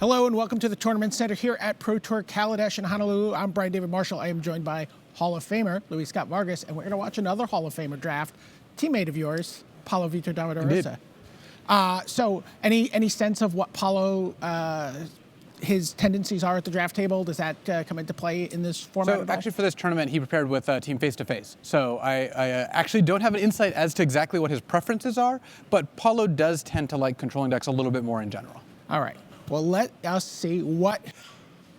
Hello and welcome to the Tournament Center here at Pro Tour Kaladesh in Honolulu. I'm Brian David Marshall. I am joined by Hall of Famer Luis Scott Vargas, and we're going to watch another Hall of Famer draft, teammate of yours, Paulo Vitor Damo Da Rosa. So any sense of what Paulo, his tendencies are at the draft table? Does that come into play in this format? So actually for this tournament, he prepared with Team Face-to-Face. So I actually don't have an insight as to exactly what his preferences are, but Paulo does tend to like controlling decks a little bit more in general. All right. Well, let us see what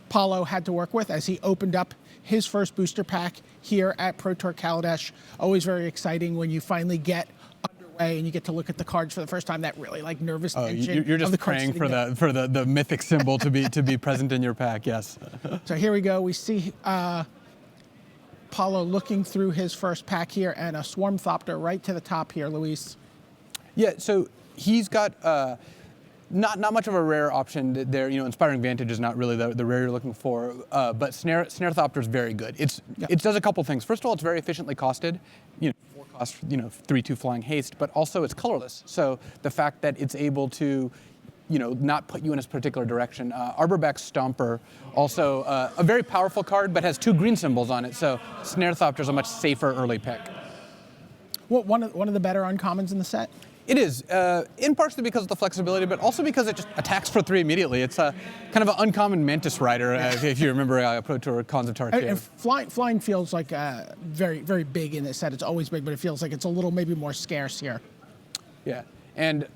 Paulo had to work with as he opened up his first booster pack here at Pro Tour Kaladesh. Always very exciting when you finally get underway and you get to look at the cards for the first time. That really like nervous tension. You're just praying for the mythic symbol to be present in your pack. Yes. So here we go. We see Paulo looking through his first pack here, and a Swarmthopter right to the top here, Luis. Yeah. So he's got. Not much of a rare option there. You know, Inspiring Vantage is not really the rare you're looking for, but Snarethopter is very good. It does a couple things. First of all, it's very efficiently costed. You know, 4 cost, 3/2 flying haste, but also it's colorless. So the fact that it's able to, not put you in a particular direction. Arborback Stomper, also a very powerful card, but has 2 green symbols on it. So Snarethopter is a much safer early pick. Well, one of the better uncommons in the set. It is, in partially because of the flexibility, but also because it just attacks for 3 immediately. It's a kind of an uncommon Mantis Rider, if you remember Pro Tour Cons of Tarkir. And flying feels like very, very big in this set. It's always big, but it feels like it's a little maybe more scarce here. Yeah, and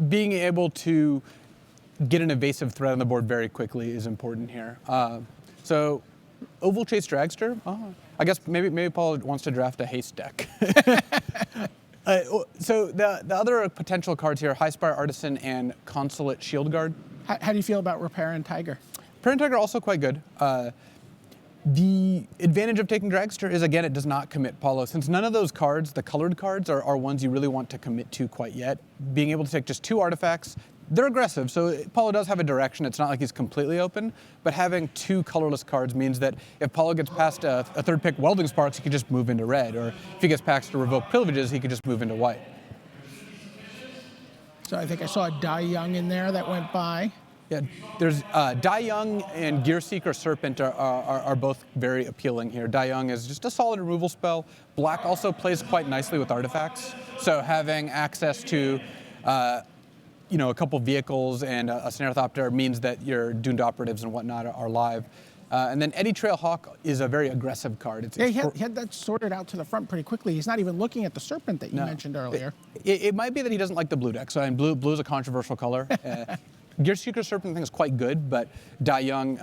being able to get an evasive threat on the board very quickly is important here. So, Oval Chase Dragster. I guess maybe Paul wants to draft a haste deck. So the other potential cards here, Highspire Artisan and Consulate Shield Guard. How do you feel about Repair and Tiger? Repair and Tiger also quite good. The advantage of taking Dragster is, again, it does not commit Paulo. Since none of those cards, the colored cards, are ones you really want to commit to quite yet. Being able to take just 2 artifacts, they're aggressive, so Paulo does have a direction. It's not like he's completely open, but having 2 colorless cards means that if Paulo gets past a 3rd pick Welding Sparks, he can just move into red, or if he gets past to Revoke Privileges, he could just move into white. So I think I saw a Die Young in there that went by. Yeah, there's Die Young and Gearseeker Serpent are both very appealing here. Die Young is just a solid removal spell. Black also plays quite nicely with artifacts, so having access to a couple vehicles and a Snarethopter means that your Doomed Operatives and whatnot are live. And then Eddie Trailhawk is a very aggressive card. He had that sorted out to the front pretty quickly. He's not even looking at the Serpent that you mentioned earlier. It might be that he doesn't like the blue deck. So blue is a controversial color. Gearseeker Serpent I think is quite good, but Die Young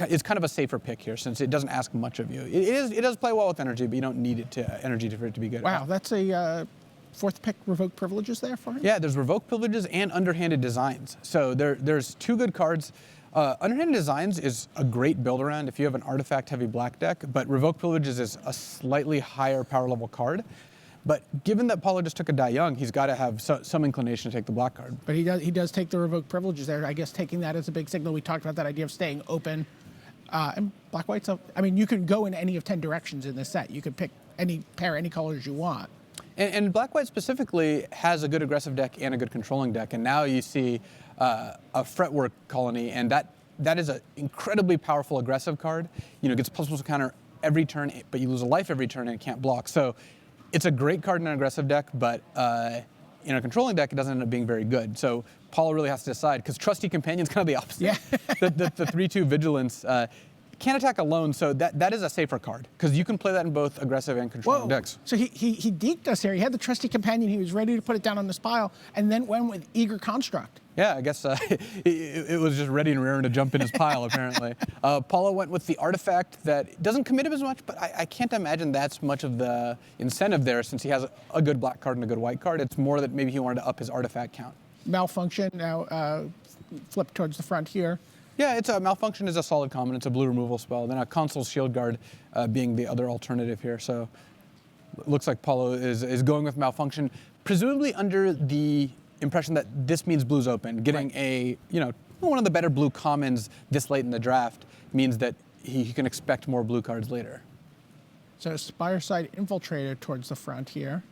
is kind of a safer pick here since it doesn't ask much of you. It does play well with energy, but you don't need energy for it to be good. Wow, that's a 4th pick Revoke Privileges there for him? Yeah, there's Revoke Privileges and Underhanded Designs. So there's 2 good cards. Underhanded Designs is a great build around if you have an artifact-heavy black deck, but Revoke Privileges is a slightly higher power level card. But given that Paulo just took a Die Young, he's got to have some inclination to take the black card. But he does take the Revoke Privileges there. I guess taking that as a big signal. We talked about that idea of staying open. And black-white's up. I mean, you can go in any of 10 directions in this set. You could pick any colors you want. And Black-White specifically has a good aggressive deck and a good controlling deck, and now you see a Fretwork Colony, and that is an incredibly powerful aggressive card. It gets +++ counter every turn, but you lose a life every turn and it can't block. So it's a great card in an aggressive deck, but in a controlling deck, it doesn't end up being very good. So Paulo really has to decide, because Trusty Companion's kind of the opposite. Yeah. the 3/2 Vigilance can't attack alone, so that is a safer card, because you can play that in both aggressive and controlling decks. So he deked us here. He had the Trusty Companion. He was ready to put it down on this pile, and then went with Eager Construct. Yeah, I guess it was just ready and raring to jump in his pile, apparently. Paulo went with the artifact that doesn't commit him as much, but I can't imagine that's much of the incentive there, since he has a good black card and a good white card. It's more that maybe he wanted to up his artifact count. Malfunction, now flip towards the front here. Yeah, Malfunction is a solid common. It's a blue removal spell. Then a Consul Shield Guard being the other alternative here. So it looks like Paulo is going with Malfunction, presumably under the impression that this means blue's open. Getting one of the better blue commons this late in the draft means that he can expect more blue cards later. So Spireside Infiltrator towards the front here.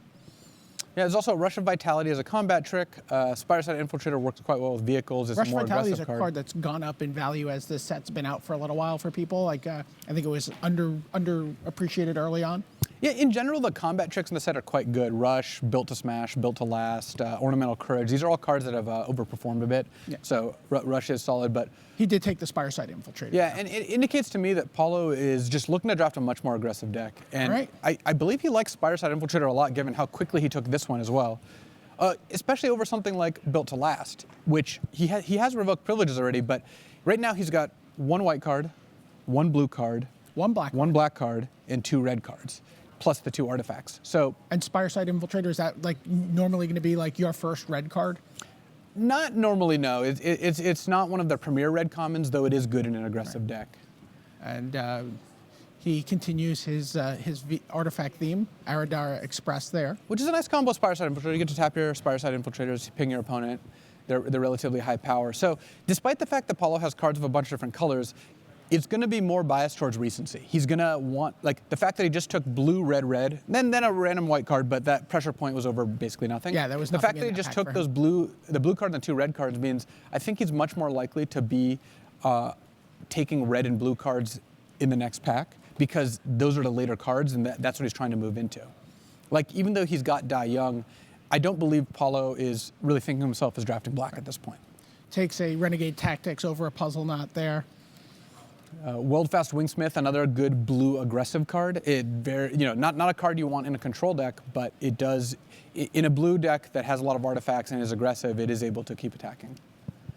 Yeah, there's also Rush of Vitality as a combat trick. Spireside Infiltrator works quite well with vehicles. It's Rush a more Vitality is aggressive a card that's gone up in value as this set's been out for a little while for people. Like I think it was underappreciated early on. Yeah, in general, the combat tricks in the set are quite good. Rush, Built to Smash, Built to Last, Ornamental Courage. These are all cards that have overperformed a bit. Yeah. So Rush is solid, but he did take the Spireside Infiltrator. yeah, and it indicates to me that Paulo is just looking to draft a much more aggressive deck. And Right. I believe he likes Spireside Infiltrator a lot, given how quickly he took this one as well. Especially over something like Built to Last, which he has revoked privileges already, but right now he's got 1 white card, 1 blue card, One black. 1 black card, and 2 red cards, plus the 2 artifacts. So And Spireside Infiltrator, is that like normally going to be like your first red card? not normally, no. It's not one of the premier red commons, though it is good in an aggressive deck. And he continues his artifact theme, Aradara Express there. Which is a nice combo of Spireside Infiltrator. You get to tap your Spireside Infiltrators, ping your opponent. They're relatively high power. So despite the fact that Paulo has cards of a bunch of different colors, it's going to be more biased towards recency. He's going to want, like, the fact that he just took blue, red, then a random white card, but that pressure point was over basically nothing. Yeah, there was the nothing fact that in he that just pack took for those him. the blue card and the 2 red cards means I think he's much more likely to be taking red and blue cards in the next pack, because those are the later cards, and that's what he's trying to move into. Like, even though he's got Die Young, I don't believe Paulo is really thinking of himself as drafting black at this point. Takes a Renegade Tactics over a Puzzle Knot there. Weldfast Wingsmith, another good blue aggressive card. Not a card you want in a control deck, but it does, in a blue deck that has a lot of artifacts and is aggressive, it is able to keep attacking.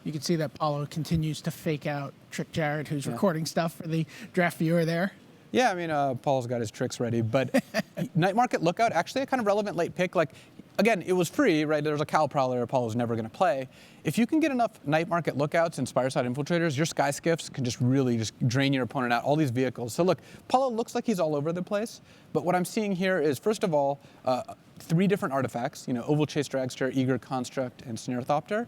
You can see that Paulo continues to fake out Trick Jared, who's recording stuff for the draft viewer there. Yeah, I mean, Paul's got his tricks ready, but Night Market Lookout, actually a kind of relevant late pick. Like, again, it was free, right? There's a Cal Prowler Apollo's never going to play. If you can get enough Night Market Lookouts and Spireside Infiltrators, your Sky Skiffs can just really drain your opponent out, all these vehicles. So look, Paulo looks like he's all over the place, but what I'm seeing here is, first of all, 3 different artifacts, Oval Chase Dragster, Eager Construct, and Snarethopter.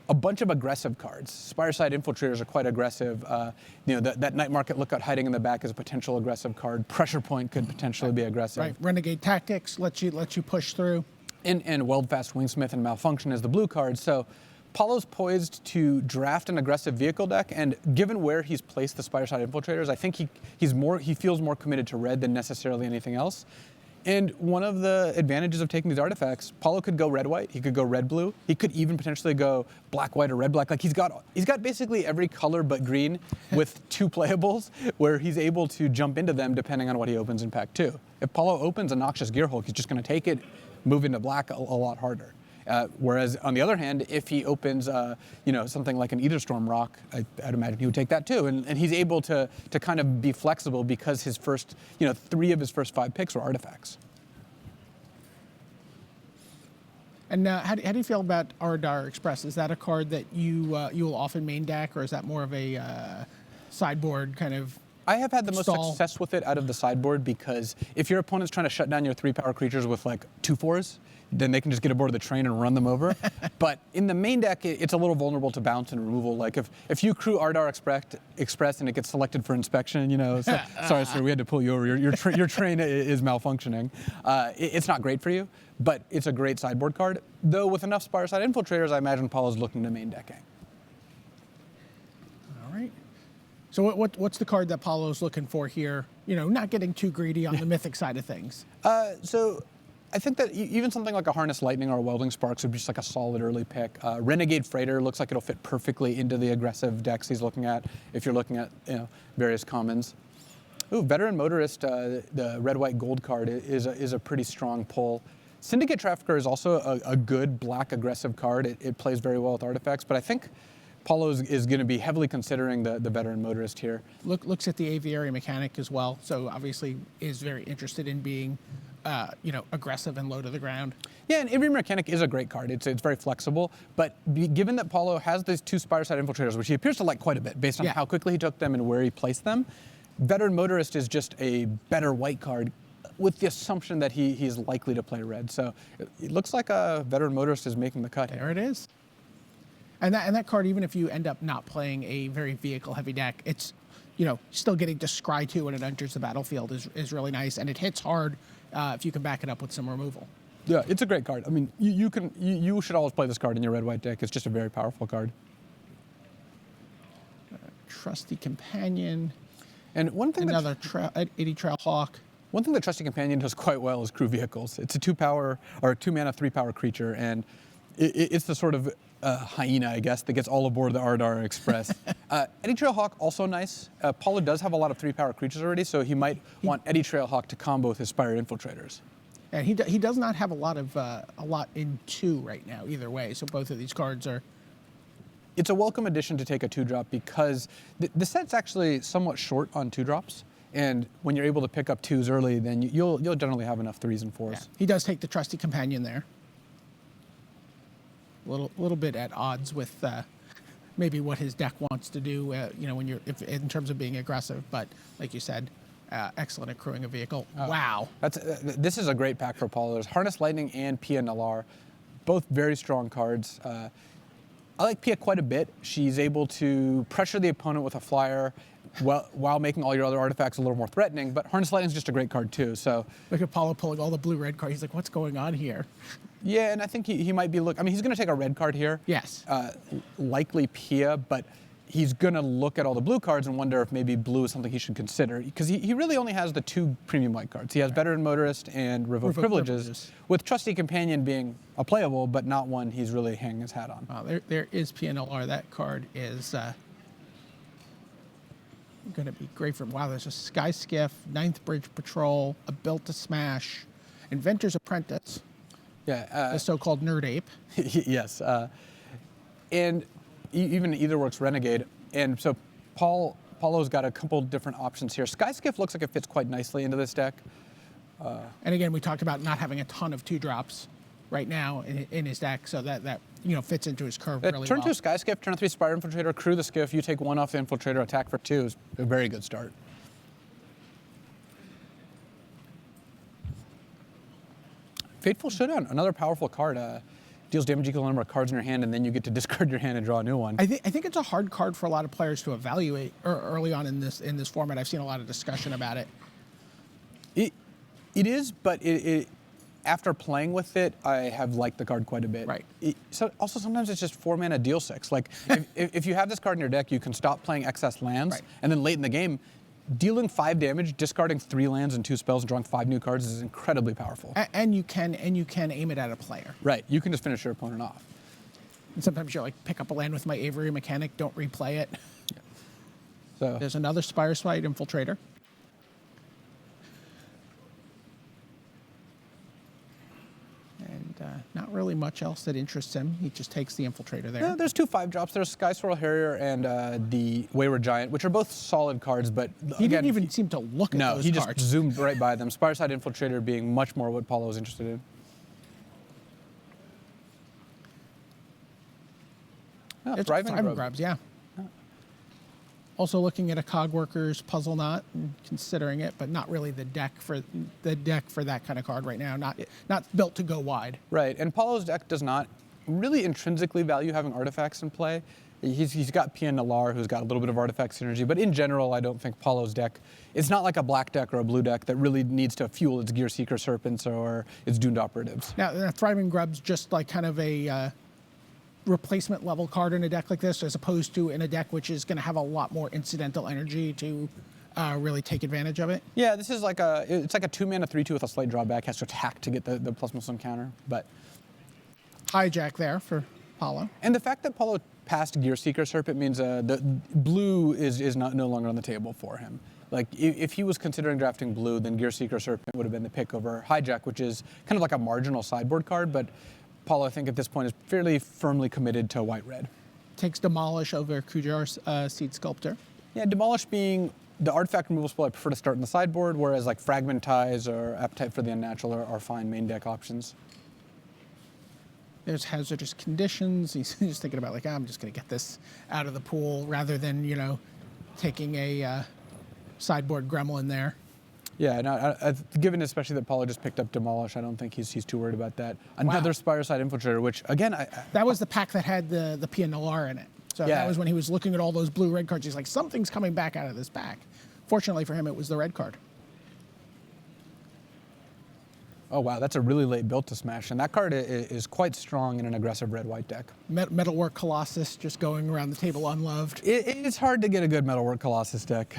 A bunch of aggressive cards. Spireside Infiltrators are quite aggressive. That Night Market Lookout hiding in the back is a potential aggressive card. Pressure Point could potentially be aggressive. Right, Renegade Tactics lets you push through. And Weldfast Wingsmith and Malfunction as the blue card. So Paulo's poised to draft an aggressive vehicle deck, and given where he's placed the Spireside Infiltrators, I think he feels more committed to red than necessarily anything else. And one of the advantages of taking these artifacts, Paulo could go red-white, he could go red-blue, he could even potentially go black-white or red-black. Like, he's got basically every color but green with 2 playables, where he's able to jump into them depending on what he opens in pack 2. If Paulo opens a Noxious Gearhulk, he's just going to take it, move into black a lot harder. Whereas on the other hand, if he opens, something like an Ether Storm Rock, I'd imagine he would take that too. And he's able to kind of be flexible because his first, 3 of his first 5 picks were artifacts. And how do you feel about Aradara Express? Is that a card that you will often main deck, or is that more of a sideboard kind of? I have had the most stall? success with it out of the sideboard, because if your opponent's trying to shut down your 3 power creatures with like 2/4s, then they can just get aboard the train and run them over. But in the main deck, it's a little vulnerable to bounce and removal. Like, if you crew Ardar Express and it gets selected for inspection, sorry sir, we had to pull you over. Your train is malfunctioning. It's not great for you, but it's a great sideboard card. Though with enough Spireside Infiltrators, I imagine Paulo's looking to main decking. All right. So what's the card that Paulo's looking for here? Not getting too greedy on the mythic side of things. So I think that even something like a Harness Lightning or a Welding Sparks would be just like a solid early pick. Renegade Freighter looks like it'll fit perfectly into the aggressive decks he's looking at, if you're looking at various commons. Ooh, Veteran Motorist, the red-white gold card is a pretty strong pull. Syndicate Trafficker is also a good black aggressive card. It plays very well with artifacts, but I think Paulo is going to be heavily considering the Veteran Motorist here. Looks at the Aviary Mechanic as well, so obviously is very interested in being aggressive and low to the ground. Yeah, and Aviary Mechanic is a great card. It's very flexible, but given that Paulo has these 2 Spireside Infiltrators, which he appears to like quite a bit based on how quickly he took them and where he placed them, Veteran Motorist is just a better white card with the assumption that he's likely to play red. So it looks like a Veteran Motorist is making the cut here. There it is. And that card, even if you end up not playing a very vehicle-heavy deck, it's still getting to scry 2 when it enters the battlefield is really nice, and it hits hard if you can back it up with some removal. Yeah, it's a great card. I mean, you should always play this card in your red-white deck. It's just a very powerful card. Trusty Companion. And one thing Another 80 Trail Hawk. One thing that Trusty Companion does quite well is crew vehicles. It's a 2-power or 2-mana, 3-power creature, and it's the sort of hyena, I guess, that gets all aboard the Ardar Express. Eddie Trailhawk, also nice. Paulo does have a lot of 3-power creatures already, so he might want Eddie Trailhawk to combo with his Spire Infiltrators. And he does not have a lot in 2 right now, either way. So both of these cards are. It's a welcome addition to take a 2-drop because the set's actually somewhat short on 2-drops. And when you're able to pick up 2s early, then you'll generally have enough 3s and 4s. Yeah. He does take the Trusty Companion there. Little bit at odds with maybe what his deck wants to do. When in terms of being aggressive, but like you said, excellent at crewing a vehicle. Wow. This is a great pack for Paulo. There's Harness Lightning and Pia Nalar, both very strong cards. I like Pia quite a bit. She's able to pressure the opponent with a flyer while making all your other artifacts a little more threatening, but Harness Lightning is just a great card too. So look at Paulo pulling all the blue-red cards. He's like, what's going on here? Yeah, and I think he might be he's going to take a red card here. Yes. Likely Pia, but he's going to look at all the blue cards and wonder if maybe blue is something he should consider, because he really only has the 2 premium white cards. He has Veteran Motorist and Revoke Privileges, with Trusty Companion being a playable, but not one he's really hanging his hat on. There is PNLR. That card is going to be great for him. Wow, there's a Sky Skiff, 9th Bridge Patrol, a Built to Smash, Inventor's Apprentice, the so-called Nerd Ape. Yes, and even Eitherworks Renegade. And so Paulo's got a couple different options here. Sky Skiff looks like it fits quite nicely into this deck. And again, we talked about not having a ton of 2-drops right now in his deck, so that fits into his curve really well. Turn 2 Sky Skiff, turn 3 Spire Infiltrator, crew the Skiff, you take 1 off the Infiltrator, attack for 2 is a very good start. Fateful Showdown, another powerful card. Deals damage equal to the number of cards in your hand, and then you get to discard your hand and draw a new one. I think it's a hard card for a lot of players to evaluate early on in this format. I've seen a lot of discussion about it. It is, but after playing with it, I have liked the card quite a bit. Right. So also sometimes it's just 4-mana deal 6. Like if you have this card in your deck, you can stop playing excess lands, right, and then late in the game, dealing 5 damage, discarding 3 lands and 2 spells, and drawing 5 new cards is incredibly powerful. And you can aim it at a player. Right. You can just finish your opponent off. And sometimes you're like, pick up a land with my Avery mechanic, don't replay it. Yeah. So there's another Spire Spite Infiltrator. And not really much else that interests him. He just takes the Infiltrator there. Yeah, there's 2 5-drops. There's Sky Swirl Harrier and the Wayward Giant, which are both solid cards, but he didn't even seem to look at those cards. No, he just zoomed right by them. Spireside Infiltrator being much more what Paulo was interested in. Oh, it's Thriving Grubs, yeah. Also looking at a Cogworkers Puzzle Knot and considering it, but not really the deck for that kind of card right now. Not built to go wide. Right, and Paulo's deck does not really intrinsically value having artifacts in play. He's got Pia Nalar, who's got a little bit of artifact synergy, but in general, I don't think Paulo's deck, it's not like a black deck or a blue deck that really needs to fuel its Gear Seeker Serpents or its Doomed Operatives. Now, Thriving Grub's just like kind of a replacement level card in a deck like this, as opposed to in a deck which is going to have a lot more incidental energy to really take advantage of it. Yeah, this is like it's like a 2-mana 3/2 with a slight drawback, has to attack to get the +1/+1 counter, but hijack there for Paulo. And the fact that Paulo passed Gear Seeker Serpent means the blue is no longer on the table for him. Like if he was considering drafting blue, then Gear Seeker Serpent would have been the pick over Hijack, which is kind of like a marginal sideboard card, but Paulo, I think, at this point is fairly firmly committed to white-red. Takes Demolish over Kujar's Seed Sculptor. Yeah, Demolish being the artifact removal spell I prefer to start in the sideboard, whereas like Fragmentize or Appetite for the Unnatural are fine main deck options. There's Hazardous Conditions. He's just thinking about like, I'm just going to get this out of the pool rather than, taking a sideboard Gremlin there. Yeah, and given especially that Paulo just picked up Demolish, I don't think he's too worried about that. Another Spireside Infiltrator, which again, that was the pack that had the Pia Nalar in it. So that was when he was looking at all those blue-red cards. He's like, something's coming back out of this pack. Fortunately for him, it was the red card. Oh, wow, that's a really late built to smash, and that card is quite strong in an aggressive red-white deck. Metalwork Colossus just going around the table unloved. It's hard to get a good Metalwork Colossus deck,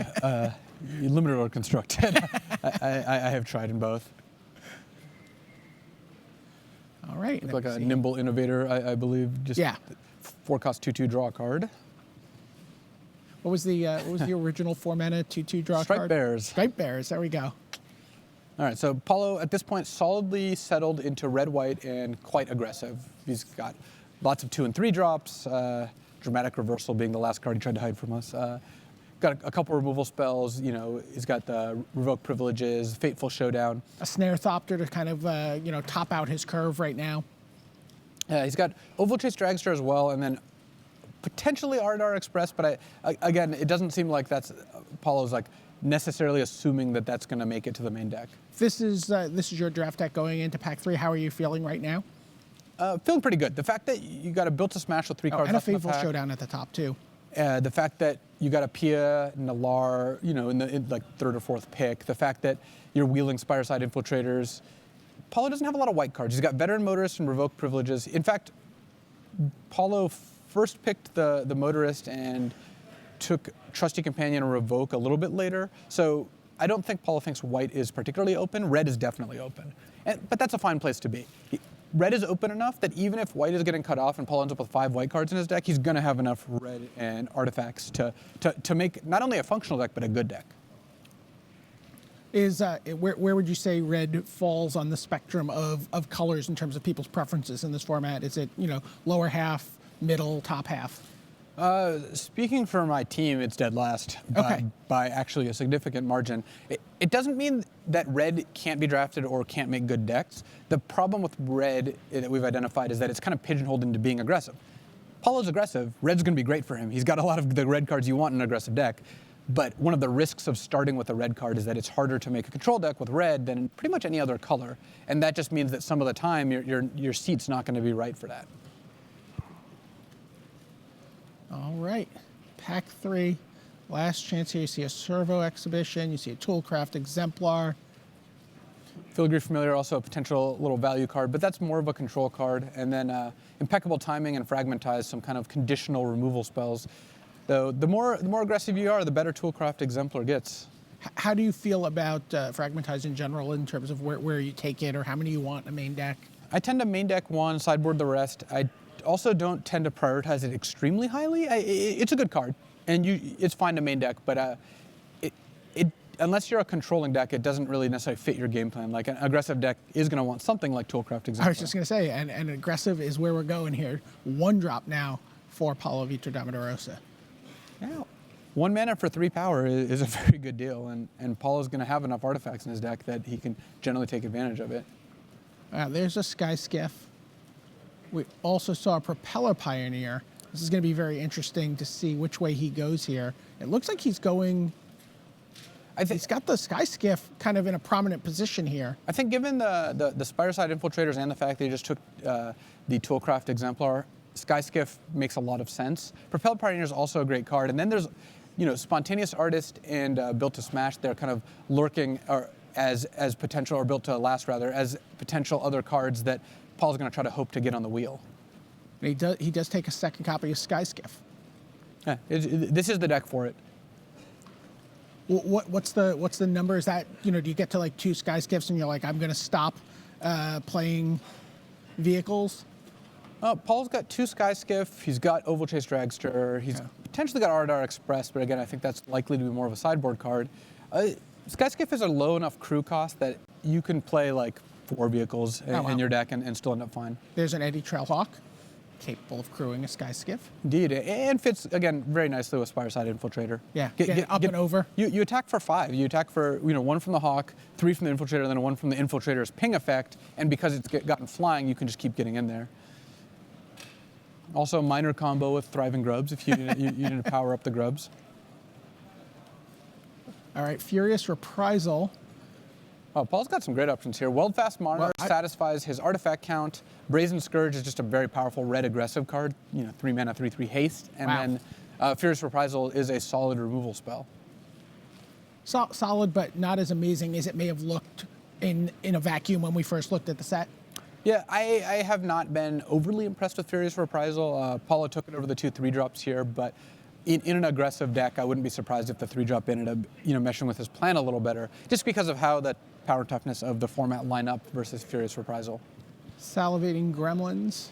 limited or constructed. I have tried in both. All right. Looks like a Nimble Innovator, I believe. Just 4-cost 2/2 draw a card. What was the original 4-mana 2/2 draw Stripe card? Bears. Stripe Bears. There we go. All right, so Paulo at this point solidly settled into red-white and quite aggressive. He's got lots of 2 and 3 drops. Dramatic Reversal being the last card he tried to hide from us. Got a couple removal spells. You know, he's got the Revoke Privileges, Fateful Showdown. A Snare Thopter to kind of top out his curve right now. He's got Oval Chase Dragster as well, and then potentially Ardar Express. But again, it doesn't seem like that's Paulo's like necessarily assuming that that's going to make it to the main deck. This is your draft deck going into Pack 3. How are you feeling right now? Feeling pretty good. The fact that you got a built to smash with 3 cards and a left in the Fateful pack, Showdown at the top too. The fact that you got a Pia, Nalar, in like 3rd or 4th pick. The fact that you're wheeling Spireside Infiltrators. Paulo doesn't have a lot of white cards. He's got Veteran Motorist and Revoke Privileges. In fact, Paulo first picked the Motorist and took Trusty Companion and Revoke a little bit later. So I don't think Paulo thinks white is particularly open. Red is definitely open. But that's a fine place to be. Red is open enough that even if white is getting cut off and Paulo ends up with 5 white cards in his deck, he's going to have enough red and artifacts to make not only a functional deck, but a good deck. Where would you say red falls on the spectrum of colors in terms of people's preferences in this format? Is it, lower half, middle, top half? Speaking for my team, it's dead last Okay. by actually a significant margin. It doesn't mean that red can't be drafted or can't make good decks. The problem with red that we've identified is that it's kind of pigeonholed into being aggressive. Paulo's aggressive. Red's going to be great for him. He's got a lot of the red cards you want in an aggressive deck. But one of the risks of starting with a red card is that it's harder to make a control deck with red than pretty much any other color. And that just means that some of the time your seat's not going to be right for that. All right, Pack 3, last chance here. You see a Servo Exhibition, you see a Toolcraft Exemplar. Filigree Familiar, also a potential little value card, but that's more of a control card. And then Impeccable Timing and Fragmentize, some kind of conditional removal spells. Though the more aggressive you are, the better Toolcraft Exemplar gets. How do you feel about Fragmentize in general in terms of where you take it or how many you want in a main deck? I tend to main deck one, sideboard the rest. I also don't tend to prioritize it extremely highly. It's a good card, and it's fine to main deck, but unless you're a controlling deck, it doesn't really necessarily fit your game plan. Like an aggressive deck is going to want something like Toolcraft Exemplar. I was just going to say, and aggressive is where we're going here. 1 drop now for Paulo Vitor Damo Da Rosa. Yeah. 1 mana for 3 power is a very good deal, and Paulo's going to have enough artifacts in his deck that he can generally take advantage of it. There's a Sky Skiff. We also saw a Propeller Pioneer. This is going to be very interesting to see which way he goes here. It looks like he's going... he's got the Sky Skiff kind of in a prominent position here. I think given the Spireside Infiltrators and the fact that he just took the Toolcraft Exemplar, Sky Skiff makes a lot of sense. Propeller Pioneer is also a great card. And then there's, Spontaneous Artist and Built to Smash. They're kind of lurking as potential, or Built to Last rather, as potential other cards that Paul's going to try to hope to get on the wheel. He does take a second copy of Sky Skiff. Yeah, this is the deck for it. What's the number? Is that, do you get to like 2 Sky Skiffs and you're like, I'm going to stop playing vehicles? Paul's got 2 Sky Skiff. He's got Oval Chase Dragster. He's potentially got Ardar Express, but again, I think that's likely to be more of a sideboard card. Sky Skiff is a low enough crew cost that you can play like 4 vehicles in your deck and still end up fine. There's an Eddie Trailhawk, capable of crewing a Sky Skiff. Indeed, and fits, again, very nicely with Spireside Infiltrator. Yeah, get up and over. You attack for 5. You attack for 1 from the Hawk, 3 from the Infiltrator, then 1 from the Infiltrator's ping effect, and because it's gotten flying, you can just keep getting in there. Also, minor combo with Thriving Grubs if you need to power up the Grubs. All right, Furious Reprisal. Oh, Paul's got some great options here. Weldfast Monarch satisfies his artifact count. Brazen Scourge is just a very powerful red aggressive card. 3 mana, 3/3 haste. And then Furious Reprisal is a solid removal spell. Solid, but not as amazing as it may have looked in a vacuum when we first looked at the set? Yeah, I have not been overly impressed with Furious Reprisal. Paulo took it over the 2 3-drops here, but in an aggressive deck, I wouldn't be surprised if the 3-drop ended up, meshing with his plan a little better, just because of how the power toughness of the format line up versus Furious Reprisal. Salivating Gremlins.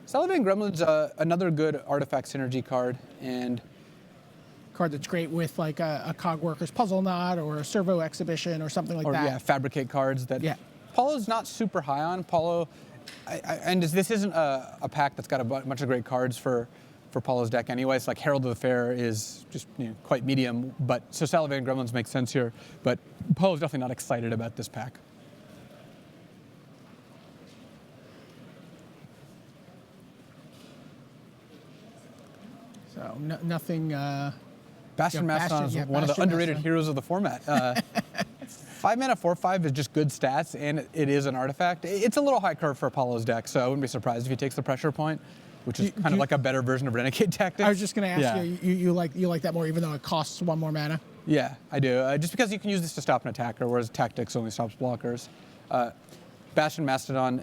Salivating Gremlins, another good artifact synergy card, and Card that's great with like a Cogworkers Puzzle Knot or a Servo Exhibition or something like that. Yeah, fabricate cards that Paulo's not super high on. Paulo, and this isn't a pack that's got a bunch of great cards for Paulo's deck anyway. It's like Herald of the Fair is just quite medium, but so Salivating Gremlins makes sense here. But Paulo's definitely not excited about this pack. So nothing. Bastion Mastodon is one of the underrated heroes of the format. 5 mana, 4/5 is just good stats, and it is an artifact. It's a little high curve for Paulo's deck, so I wouldn't be surprised if he takes the pressure point, which is kind of like a better version of Renegade Tactics. I was just going to ask you like that more, even though it costs 1 more mana? Yeah, I do. Just because you can use this to stop an attacker, whereas Tactics only stops blockers. Bastion Mastodon,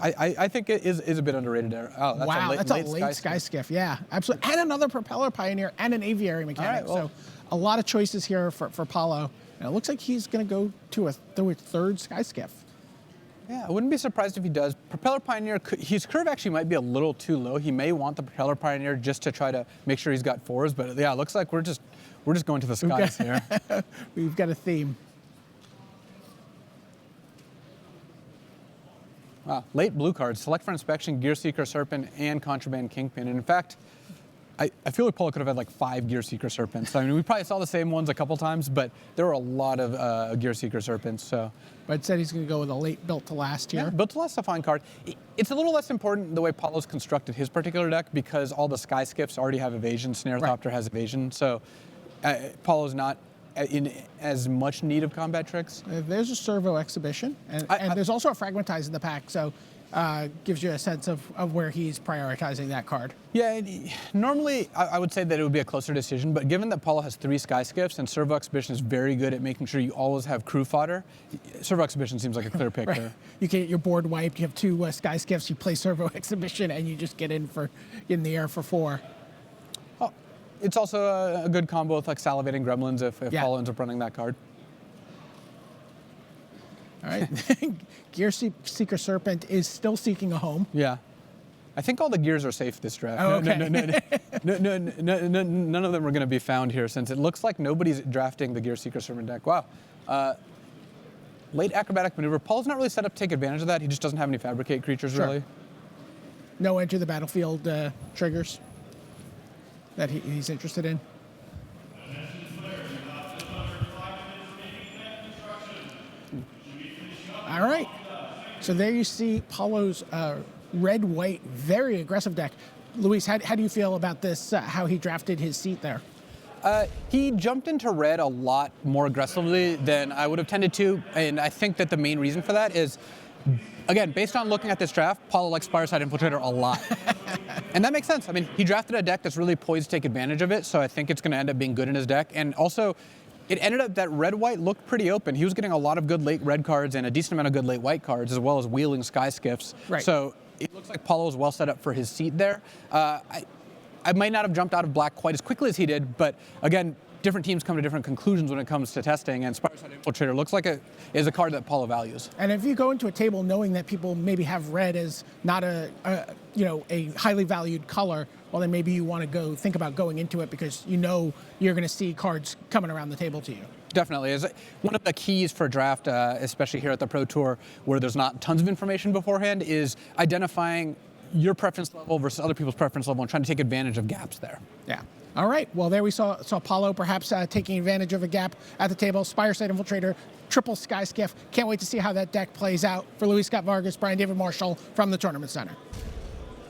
I think it is a bit underrated there. Oh, that's a late Sky Skiff. Yeah, absolutely. And another Propeller Pioneer and an Aviary Mechanic. All right, well, so a lot of choices here for Paulo. And it looks like he's going to go to a 3rd Sky Skiff. Yeah, I wouldn't be surprised if he does. Propeller Pioneer, his curve actually might be a little too low. He may want the Propeller Pioneer just to try to make sure he's got 4s. But yeah, it looks like we're just going to the skies here. We've got a theme. Wow, late blue cards. Select for Inspection, Gear Seeker Serpent, and Contraband Kingpin. And in fact, I feel like Paulo could have had like 5 Gear Seeker Serpents. I mean, we probably saw the same ones a couple times, but there were a lot of Gear Seeker Serpents. So, but said he's going to go with a late Built to Last here. Yeah, Built to Last is a fine card. It's a little less important the way Paulo's constructed his particular deck because all the Sky Skiffs already have evasion. Snare Thopter has evasion. So Paulo's not in as much need of combat tricks. There's a Servo Exhibition, and there's also a Fragmentize in the pack. So gives you a sense of where he's prioritizing that card. Yeah, normally I would say that it would be a closer decision, but given that Paulo has 3 Sky Skiffs and Servo Exhibition is very good at making sure you always have crew fodder, Servo Exhibition seems like a clear pick there. You get your board wiped, you have 2 Sky Skiffs, you play Servo Exhibition, and you just get in the air for 4. Oh, it's also a good combo with like Salivating Gremlins if Paulo ends up running that card. All right. Gear Seeker Serpent is still seeking a home. Yeah. I think all the gears are safe this draft. Oh, okay. None of them are going to be found here since it looks like nobody's drafting the Gear Seeker Serpent deck. Wow. Late Acrobatic Maneuver. Paul's not really set up to take advantage of that. He just doesn't have any Fabricate creatures, really. No Enter the Battlefield triggers that he's interested in. All right. So there you see Paulo's red-white, very aggressive deck. Luis, how do you feel about this, how he drafted his seat there? He jumped into red a lot more aggressively than I would have tended to, and I think that the main reason for that is, again, based on looking at this draft, Paulo likes Spireside Infiltrator a lot. And that makes sense. I mean, he drafted a deck that's really poised to take advantage of it, so I think it's going to end up being good in his deck. And also, it ended up that red-white looked pretty open. He was getting a lot of good late red cards and a decent amount of good late white cards, as well as wheeling Sky Skiffs. Right. So it looks like Paulo was well set up for his seat there. I might not have jumped out of black quite as quickly as he did, but again, different teams come to different conclusions when it comes to testing, and Spireside Infiltrator looks like is a card that Paulo values. And if you go into a table knowing that people maybe have red as not a highly valued color, well, then maybe you want to think about going into it because you know you're going to see cards coming around the table to you. Definitely. Is one of the keys for draft, especially here at the Pro Tour, where there's not tons of information beforehand, is identifying your preference level versus other people's preference level and trying to take advantage of gaps there. Yeah. All right. Well, there we saw Paulo perhaps taking advantage of a gap at the table. Spireside Infiltrator, triple Sky Skiff. Can't wait to see how that deck plays out. For Luis Scott Vargas, Brian David Marshall from the Tournament Center.